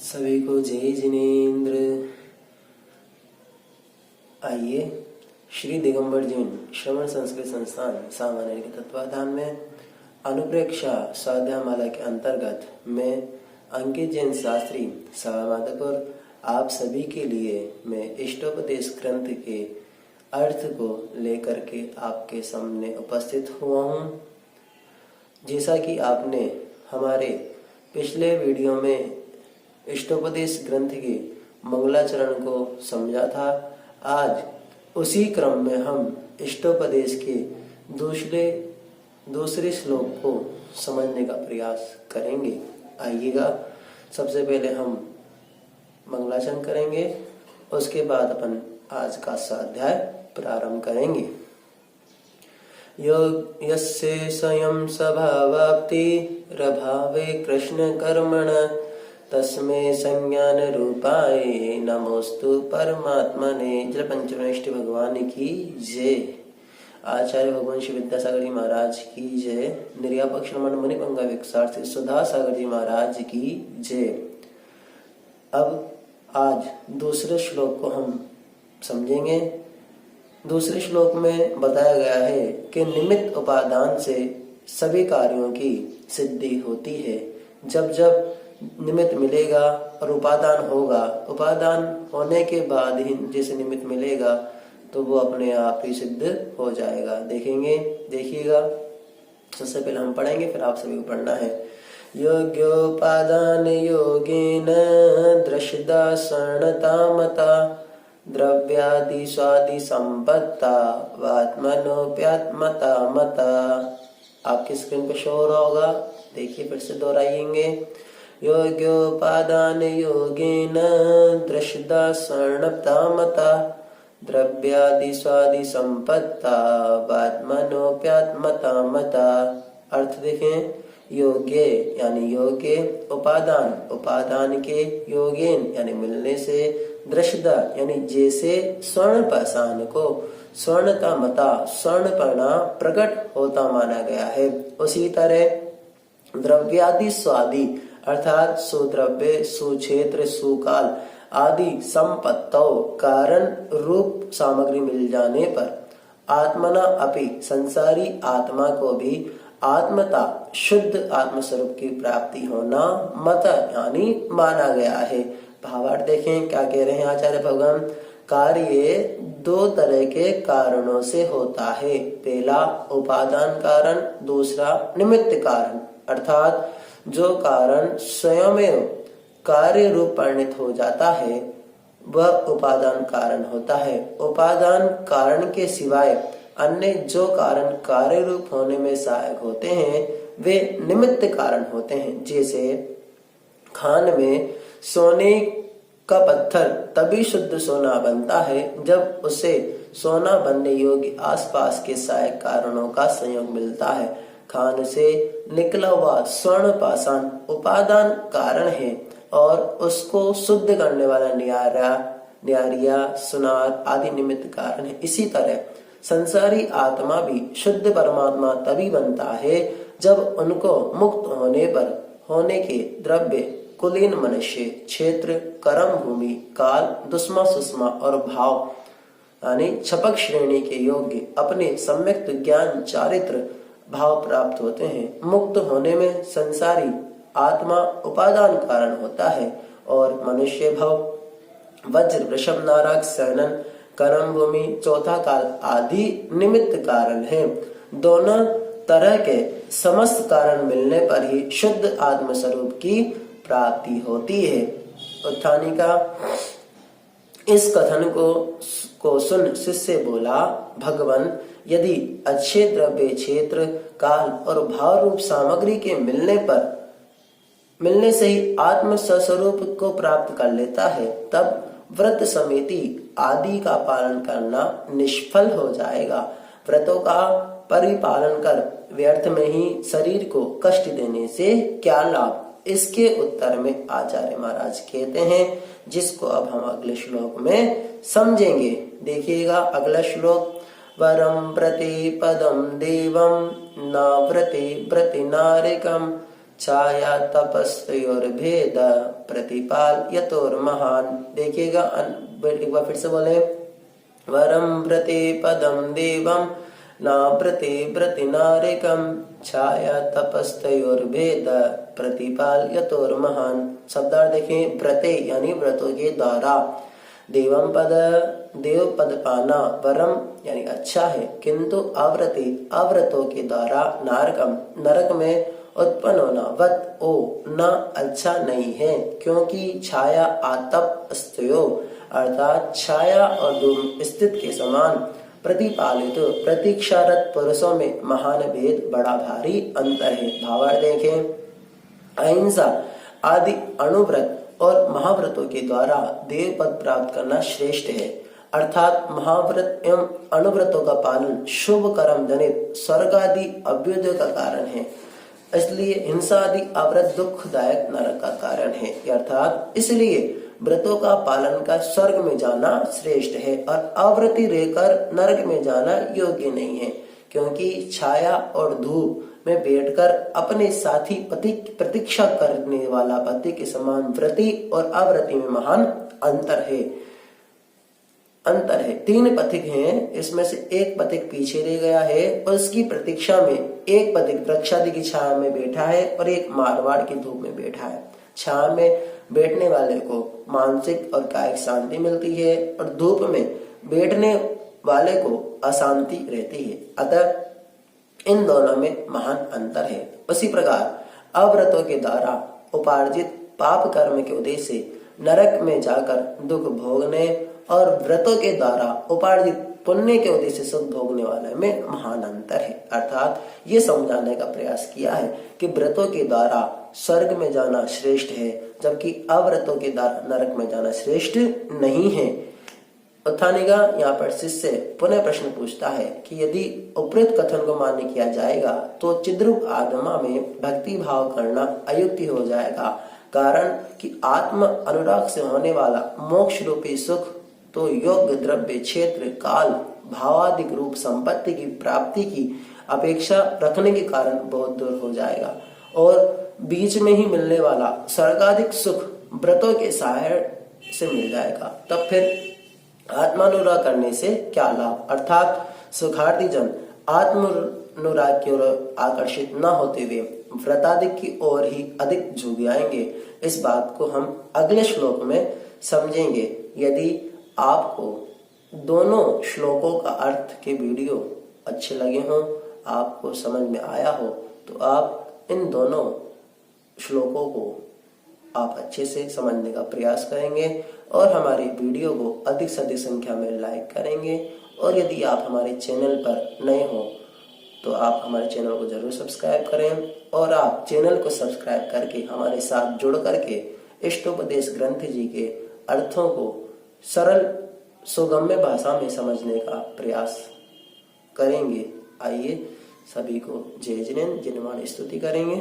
सभी को जय जिनेन्द्र। आइए श्री दिगंबर जैन श्रवण संस्कृत संस्थान सामान्य के तत्वाधान में अनुप्रेक्षा स्वाध्याय माला के अंतर्गत मैं अंकित जैन शास्त्री सवामाधोपुर आप सभी के लिए मैं इष्टोपदेश ग्रंथ के अर्थ को लेकर के आपके सामने उपस्थित हुआ हूँ। जैसा कि आपने हमारे पिछले वीडियो में इष्टोपदेश ग्रंथ के मंगलाचरण को समझा था, आज उसी क्रम में हम इष्टोपदेश के दूसरे श्लोक को समझने का प्रयास करेंगे। आइएगा, सबसे पहले हम मंगलाचरण करेंगे, उसके बाद अपन आज का स्वाध्याय प्रारंभ करेंगे। यस्य स्वयं स्वभावाप्ति रभावे कृष्ण कर्मण तस्मै संज्ञान रूपाय नमोस्तु परमात्मने। जल पंचमेष्टि भगवान की जय। आचार्य भगवान श्री विद्यासागर जी महाराज की जय। निर्यापक श्रमण मुनि पंगा विक्षार्थी सुधा सागर जी महाराज की जय। अब आज दूसरे श्लोक को हम समझेंगे। दूसरे श्लोक में बताया गया है कि निमित्त उपादान से सभी कार्यों की सिद्धि होती है। जब जब निमित्त मिलेगा और उपादान होगा, उपादान होने के बाद ही जैसे निमित्त मिलेगा तो वो अपने आप ही सिद्ध हो जाएगा। देखिएगा, सबसे पहले हम पढ़ेंगे, फिर आप सभी को पढ़ना है। योग्योपादान योगेन दृश्यदा स्वर्णतामता द्रव्यादि स्वादि संपत्ता वात्मनोप्यात्मता मता। आपकी स्क्रीन पे शो हो रहा होगा, देखिए फिर से दोहराएंगे। योग्योपादान योगेन दृश्यदा स्वर्णतामता द्रव्यादि स्वादि संपत्ता वात्मनोप्यात्मता मता। अर्थ देखें, योग्य यानी योग्य, उपादान उपादान के, योगेन यानी मिलने से, दृश्यदा यानी जैसे स्वर्ण पाषाण को स्वर्णता मता स्वर्णपना प्रकट होता माना गया है, उसी तरह द्रव्यादि स्वादि अर्थात सुद्रव्य सुक्षेत्र सुकाल आदि संपत्तों कारण रूप सामग्री मिल जाने पर आत्मना अपि संसारी आत्मा को भी आत्मता शुद्ध आत्मस्वरूप की प्राप्ति होना मत यानी माना गया है। भावार्थ देखें, क्या कह रहे हैं आचार्य भगवान। कार्य दो तरह के कारणों से होता है, पहला उपादान कारण, दूसरा निमित्त कारण। अर्थात जो कारण स्वयं कार्य रूप परिणित हो जाता है वह उपादान कारण होता है। उपादान कारण के सिवाय अन्य जो कारण कार्य रूप होने में सहायक होते हैं वे निमित्त कारण होते हैं। जैसे खान में सोने का पत्थर तभी शुद्ध सोना बनता है जब उसे सोना बनने योग्य आसपास के सहायक कारणों का संयोग मिलता है। खान से निकला हुआ स्वर्ण पाषाण उपादान कारण है और उसको शुद्ध करने वाला न्यारिया सुनार आदि निमित्त कारण है। इसी तरह संसारी आत्मा भी शुद्ध परमात्मा तभी बनता है जब उनको मुक्त होने पर होने के द्रव्य कुलीन मनुष्य क्षेत्र कर्म भूमि काल दुष्मा सुष्मा और भाव यानी छपक श्रेणी के योग्य अपने सम्यक ज्ञान चारित्र भाव प्राप्त होते हैं। मुक्त होने में संसारी आत्मा उपादान कारण होता है और मनुष्य भव वज्र वृषभ नारक सैनन कर्म भूमि चौथा काल आदि निमित्त कारण है। दोनों तरह के समस्त कारण मिलने पर ही शुद्ध आत्म स्वरूप की प्राप्ति होती है। उत्थानिका इस कथन को सुन शिष्य बोला, भगवान यदि अच्छे द्रव्य क्षेत्र काल और भाव रूप सामग्री के मिलने से ही आत्म स्वरूप को प्राप्त कर लेता है तब व्रत समिति आदि का पालन करना निष्फल हो जाएगा। व्रतों का परिपालन कर व्यर्थ में ही शरीर को कष्ट देने से क्या लाभ। इसके उत्तर में आचार्य महाराज कहते हैं, जिसको अब हम अगले श्लोक में समझेंगे। देखिएगा अगला श्लोक। वरम प्रति पदम देवम न व्रति नारिकम छाया तपस्तयोर्भेद प्रतिपाल्यतोर्महान। देखिएगा एक बार फिर से बोले, वरम प्रतिपदम देवम न प्रतिव्रति नारिकम छाया तपस्तयोर्भेद प्रतिपाल्यतोर्महान। शब्दार्थ देखें, व्रते यानी व्रतों के द्वारा, देवम पद देव पद पाना, वरम यानी अच्छा है, किंतु अव्रति अव्रतों के द्वारा, नारकम नरक में उत्पन्न होना, वत ओ न अच्छा नहीं है, क्योंकि छाया आतप स्तयो अर्थात छाया और धूम स्थित के समान, प्रतिपालित प्रतीक्षारत पुरुषों में महान भेद बड़ा भारी अंतर है। भावार्थ देखें, अहिंसा आदि अणुव्रत और महाव्रतों के द्वारा देव पद प्राप्त करना श्रेष्ठ है, अर्थात महाव्रत एवं अणुव्रतों का पालन शुभ कर्म जनित स्वर्ग आदि अभ्युदय का कारण है, इसलिए हिंसा आदि अव्रत दुखदायक नरक का कारण है। अर्थात इसलिए व्रतों का पालन का स्वर्ग में जाना श्रेष्ठ है और अव्रति रहकर नरक में जाना योग्य नहीं है, क्योंकि छाया और धूप में बैठकर अपने साथी पति प्रतीक्षा करने वाला पति के समान व्रति और अव्रति में महान अंतर है। 3 पथिक हैं, इसमें से एक पथिक पीछे रह गया है और उसकी प्रतीक्षा में एक पथिक वृक्षादि की छाया में बैठा है और एक मारवाड़ की धूप में बैठा है। छाया में बैठने वाले को मानसिक और कायिक शांति मिलती है और धूप में बैठने वाले को अशांति रहती है, अतः इन दोनों में महान अंतर है। उसी प्रकार अव्रतों के द्वारा उपार्जित पाप कर्म के उद्देश्य से नरक में जाकर दुख भोगने और व्रतों के द्वारा उपार्जित पुण्य के उद्देश्य से सुख भोगने वाले में महान अंतर है। अर्थात ये समझाने का प्रयास किया है कि व्रतों के द्वारा स्वर्ग में जाना श्रेष्ठ है, जबकि अव्रतों के द्वारा नरक में जाना श्रेष्ठ नहीं है। उत्थानिका यहाँ पर शिष्य पुनः प्रश्न पूछता है कि यदि उपरोक्त कथन को मान्य किया जाएगा तो चिद्रूप आत्मा में भक्ति भाव करना अयुक्ति हो जाएगा, कारण कि आत्म अनुराग से होने वाला मोक्ष रूपी सुख तो योग्य द्रव्य क्षेत्र काल भावादिक रूप संपत्ति की प्राप्ति की अपेक्षा रखने के कारण बहुत दूर हो जाएगा और बीच में ही मिलने वाला स्वर्गाधिक सुख व्रतों के सहायता से मिल जाएगा। तब फिर आत्मानुराग करने से क्या लाभ, अर्थात सुखार्थी जन आत्मानुराग की ओर आकर्षित न होते हुए व्रतादिक की ओर ही अधिक झुक जाएंगे। इस बात को हम अगले श्लोक में समझेंगे। यदि आपको दोनों श्लोकों का अर्थ के वीडियो अच्छे लगे हों, आपको समझ में आया हो, तो आप इन दोनों श्लोकों को आप अच्छे से समझने का प्रयास करेंगे और हमारे वीडियो को अधिक से अधिक संख्या में लाइक करेंगे। और यदि आप हमारे चैनल पर नए हो तो आप हमारे चैनल को जरूर सब्सक्राइब करें और आप चैनल को सब्सक्राइब करके हमारे साथ जुड़ करके इष्टोपदेश ग्रंथ जी के अर्थों को सरल सुगम्य भाषा में समझने का प्रयास करेंगे। आइए सभी को जय जिनेन्द्र जिनवाणी स्तुति करेंगे।